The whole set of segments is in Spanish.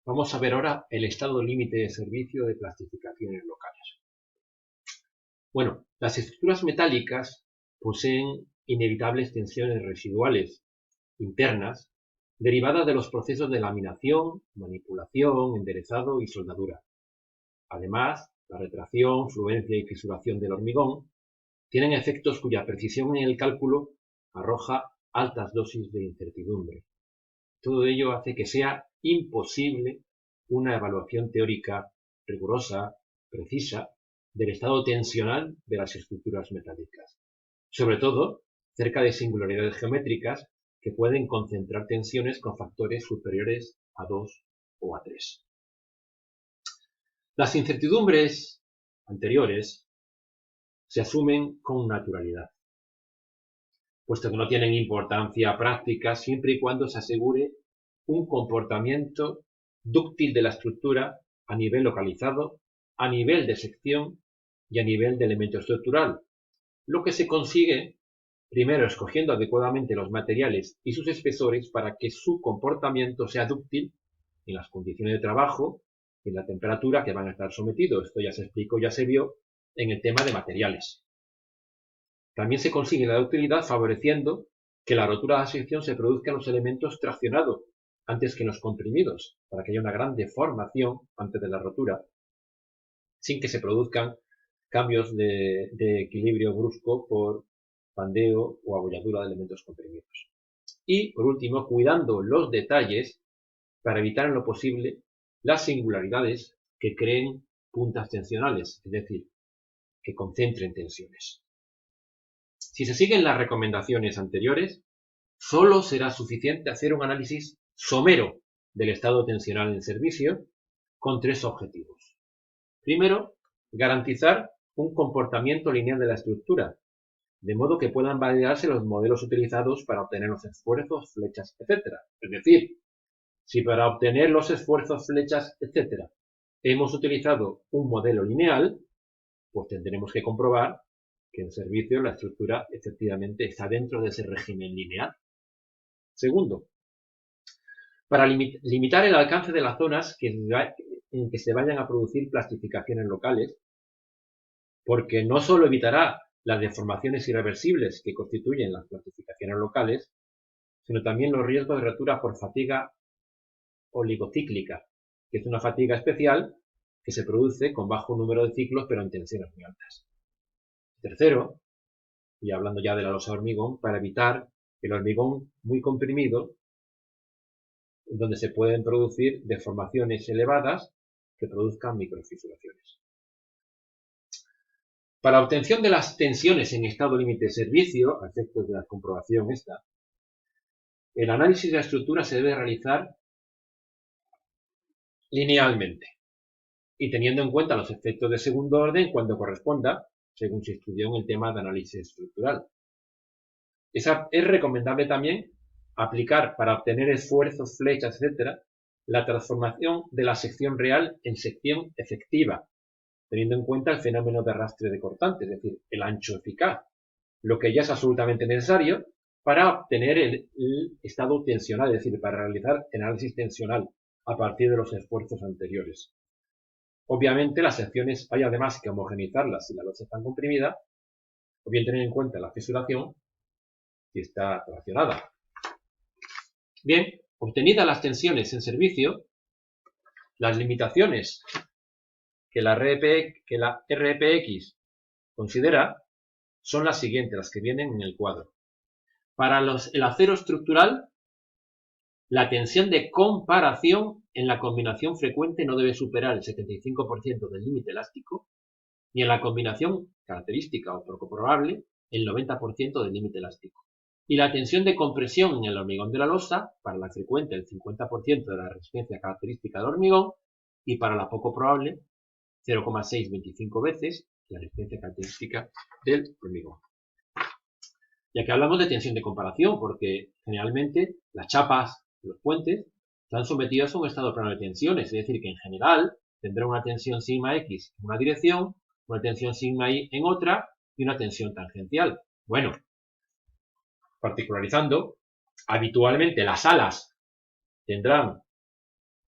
Vamos a ver ahora el estado límite de servicio de plastificaciones locales. Bueno, las estructuras metálicas poseen inevitables tensiones residuales internas derivadas de los procesos de laminación, manipulación, enderezado y soldadura. Además, la retracción, fluencia y fisuración del hormigón tienen efectos cuya precisión en el cálculo arroja altas dosis de incertidumbre. Todo ello hace que sea imposible una evaluación teórica rigurosa, precisa, del estado tensional de las estructuras metálicas, sobre todo cerca de singularidades geométricas que pueden concentrar tensiones con factores superiores a 2 o a 3. Las incertidumbres anteriores se asumen con naturalidad, puesto que no tienen importancia práctica siempre y cuando se asegure un comportamiento dúctil de la estructura a nivel localizado, a nivel de sección y a nivel de elemento estructural, lo que se consigue primero escogiendo adecuadamente los materiales y sus espesores para que su comportamiento sea dúctil en las condiciones de trabajo y en la temperatura que van a estar sometidos. Esto ya se explicó, ya se vio en el tema de materiales. También se consigue la ductilidad favoreciendo que la rotura de la sección se produzca en los elementos traccionados antes que en los comprimidos, para que haya una gran deformación antes de la rotura, sin que se produzcan cambios de equilibrio brusco por pandeo o abolladura de elementos comprimidos. Y, por último, cuidando los detalles para evitar en lo posible las singularidades que creen puntas tensionales, es decir, que concentren tensiones. Si se siguen las recomendaciones anteriores, solo será suficiente hacer un análisis somero del estado tensional en servicio con tres objetivos. Primero, garantizar un comportamiento lineal de la estructura, de modo que puedan validarse los modelos utilizados para obtener los esfuerzos, flechas, etc. Es decir, si para obtener los esfuerzos, flechas, etc. hemos utilizado un modelo lineal, pues tendremos que comprobar que en servicio la estructura efectivamente está dentro de ese régimen lineal. Segundo, para limitar el alcance de las zonas en que se vayan a producir plastificaciones locales, porque no solo evitará las deformaciones irreversibles que constituyen las plastificaciones locales, sino también los riesgos de rotura por fatiga oligocíclica, que es una fatiga especial que se produce con bajo número de ciclos pero en tensiones muy altas. Tercero, y hablando ya de la losa de hormigón, para evitar el hormigón muy comprimido, donde se pueden producir deformaciones elevadas que produzcan microfisuraciones. Para obtención de las tensiones en estado límite de servicio, a efectos de la comprobación el análisis de la estructura se debe realizar linealmente y teniendo en cuenta los efectos de segundo orden cuando corresponda, según se estudió en el tema de análisis estructural. Es recomendable también aplicar para obtener esfuerzos, flechas, etc., la transformación de la sección real en sección efectiva, teniendo en cuenta el fenómeno de arrastre de cortante, es decir, el ancho eficaz, lo que ya es absolutamente necesario para obtener el estado tensional, es decir, para realizar el análisis tensional a partir de los esfuerzos anteriores. Obviamente las secciones hay además que homogeneizarlas si la losa está comprimida, o bien tener en cuenta la fisuración si está traccionada. Bien, obtenidas las tensiones en servicio, las limitaciones que la RPX considera son las siguientes, las que vienen en el cuadro. Para el acero estructural, la tensión de comparación en la combinación frecuente no debe superar el 75% del límite elástico, ni en la combinación característica o poco probable el 90% del límite elástico. Y la tensión de compresión en el hormigón de la losa, para la frecuente el 50% de la resistencia característica del hormigón, y para la poco probable 0,625 veces la resistencia característica del hormigón. Ya que hablamos de tensión de comparación, porque generalmente las chapas, los puentes, están sometidos a un estado plano de tensiones, es decir, que en general tendrá una tensión sigma x en una dirección, una tensión sigma y en otra y una tensión tangencial. Bueno, particularizando, habitualmente las alas tendrán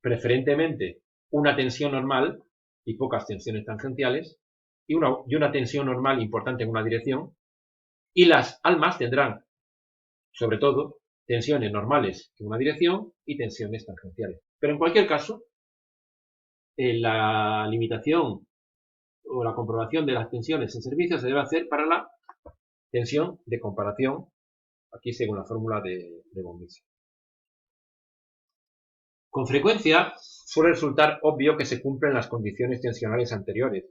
preferentemente una tensión normal y pocas tensiones tangenciales, y una tensión normal importante en una dirección, y las almas tendrán, sobre todo, tensiones normales en una dirección y tensiones tangenciales. Pero en cualquier caso, la limitación o la comprobación de las tensiones en servicio se debe hacer para la tensión de comparación, aquí según la fórmula de von Mises. Con frecuencia suele resultar obvio que se cumplen las condiciones tensionales anteriores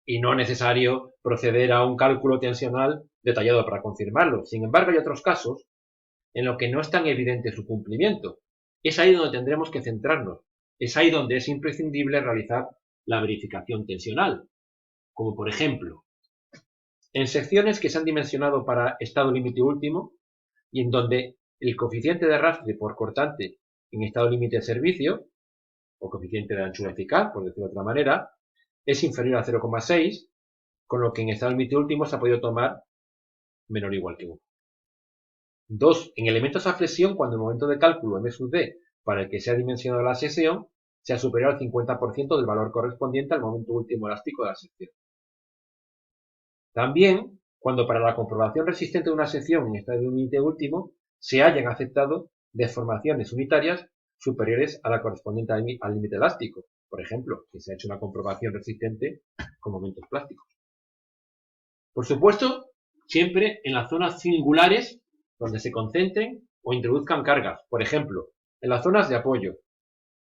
y no es necesario proceder a un cálculo tensional detallado para confirmarlo. Sin embargo, hay otros casos en los que no es tan evidente su cumplimiento. Es ahí donde tendremos que centrarnos. Es ahí donde es imprescindible realizar la verificación tensional, como por ejemplo, en secciones que se han dimensionado para estado límite último y en donde el coeficiente de arrastre por cortante en estado límite de servicio, o coeficiente de anchura eficaz, por decirlo de otra manera, es inferior a 0,6, con lo que en estado límite último se ha podido tomar menor o igual que 1. 2. En elementos a flexión, cuando el momento de cálculo M sub D para el que se ha dimensionado la sección sea superior al 50% del valor correspondiente al momento último elástico de la sección. También, cuando para la comprobación resistente de una sección en estado límite último se hayan aceptado deformaciones unitarias superiores a la correspondiente al límite elástico. Por ejemplo, que se ha hecho una comprobación resistente con momentos plásticos. Por supuesto, siempre en las zonas singulares donde se concentren o introduzcan cargas. Por ejemplo, en las zonas de apoyo,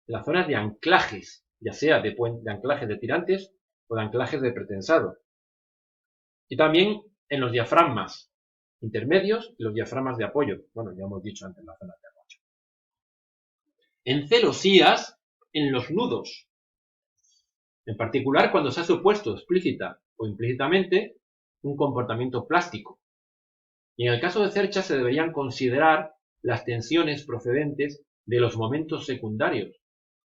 en las zonas de anclajes, ya sea de anclajes de tirantes o de anclajes de pretensado. Y también en los diafragmas intermedios y los diafragmas de apoyo. Bueno, ya hemos dicho antes las zonas de apoyo. En celosías, en los nudos. En particular cuando se ha supuesto explícita o implícitamente un comportamiento plástico. Y en el caso de cerchas se deberían considerar las tensiones procedentes de los momentos secundarios,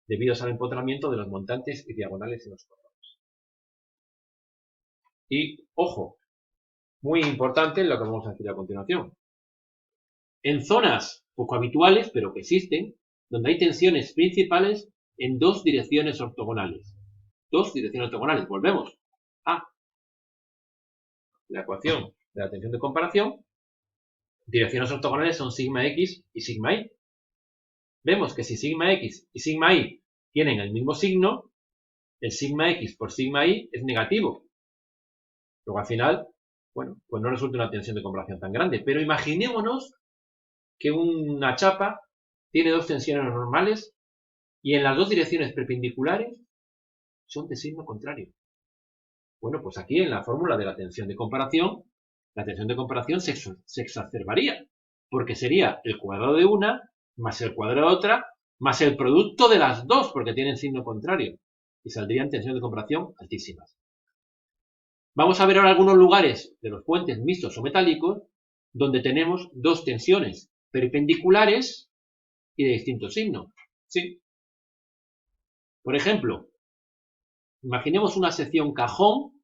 debidos al empotramiento de los montantes y diagonales en los cordones. Y, ojo, muy importante lo que vamos a decir a continuación. En zonas poco habituales, pero que existen, donde hay tensiones principales en dos direcciones ortogonales. Dos direcciones ortogonales. Volvemos a la ecuación de la tensión de comparación. Direcciones ortogonales son sigma x y sigma y. Vemos que si sigma x y sigma y tienen el mismo signo, el sigma x por sigma y es negativo. Luego al final, bueno, pues no resulta una tensión de comparación tan grande. Pero imaginémonos que una chapa tiene dos tensiones normales y en las dos direcciones perpendiculares son de signo contrario. Bueno, pues aquí en la fórmula de la tensión de comparación se exacerbaría, porque sería el cuadrado de una más el cuadrado de otra más el producto de las dos, porque tienen signo contrario, y saldrían tensiones de comparación altísimas. Vamos a ver ahora algunos lugares de los puentes mixtos o metálicos donde tenemos dos tensiones perpendiculares y de distinto signo. ¿Sí? Por ejemplo, imaginemos una sección cajón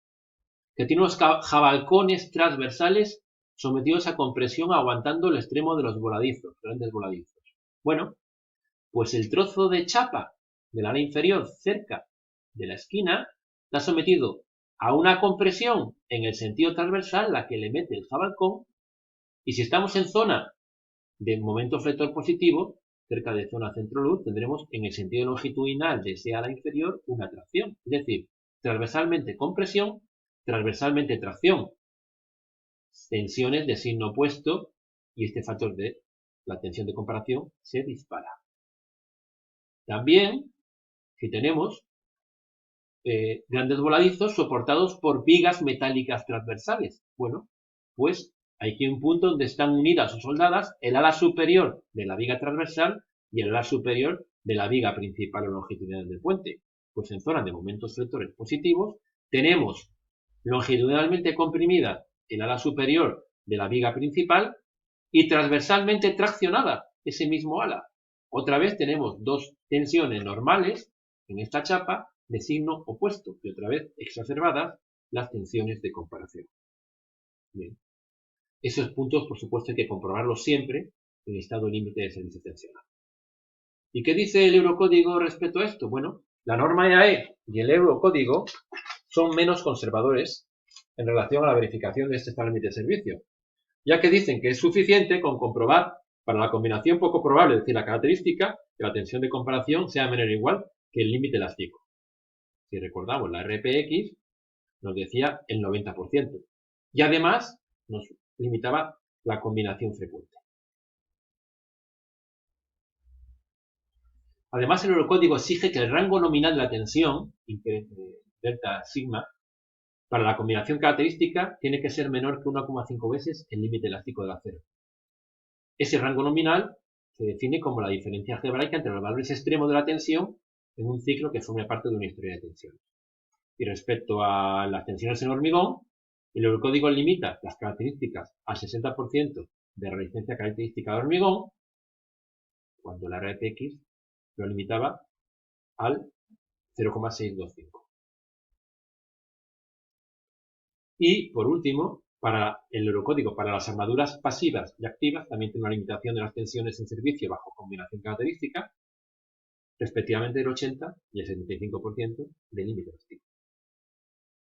que tiene unos jabalcones transversales sometidos a compresión aguantando el extremo de los voladizos, grandes voladizos. Bueno, pues el trozo de chapa del ala inferior cerca de la esquina está sometido a una compresión en el sentido transversal, la que le mete el jabalcón, y si estamos en zona de momento flector positivo, cerca de zona centro-luz, tendremos en el sentido longitudinal de ese ala inferior una tracción, es decir, transversalmente compresión, transversalmente tracción, tensiones de signo opuesto y este factor de la tensión de comparación se dispara. También, si tenemos grandes voladizos soportados por vigas metálicas transversales, bueno, pues hay aquí un punto donde están unidas o soldadas el ala superior de la viga transversal y el ala superior de la viga principal o longitudinal del puente. Pues en zona de momentos flectores positivos tenemos longitudinalmente comprimida el ala superior de la viga principal y transversalmente traccionada ese mismo ala. Otra vez tenemos dos tensiones normales en esta chapa de signo opuesto y otra vez exacerbadas las tensiones de comparación. Bien. Esos puntos, por supuesto, hay que comprobarlos siempre en estado límite de servicio tensional. ¿Y qué dice el Eurocódigo respecto a esto? Bueno, la norma EAE y el Eurocódigo son menos conservadores en relación a la verificación de este límite de servicio, ya que dicen que es suficiente con comprobar para la combinación poco probable, es decir, la característica, que la tensión de comparación sea menor o igual que el límite elástico. Si recordamos, la RPX nos decía el 90%. Y además nos limitaba la combinación frecuente. Además, el Eurocódigo exige que el rango nominal de la tensión, delta sigma, para la combinación característica tiene que ser menor que 1,5 veces el límite elástico del acero. Ese rango nominal se define como la diferencia algebraica entre los valores extremos de la tensión en un ciclo que forme parte de una historia de tensiones. Y respecto a las tensiones en hormigón, el Eurocódigo limita las características al 60% de resistencia característica de hormigón, cuando la RTX lo limitaba al 0,625. Y, por último, para el Eurocódigo para las armaduras pasivas y activas también tiene una limitación de las tensiones en servicio bajo combinación característica, respectivamente del 80 y el 75% del límite elástico.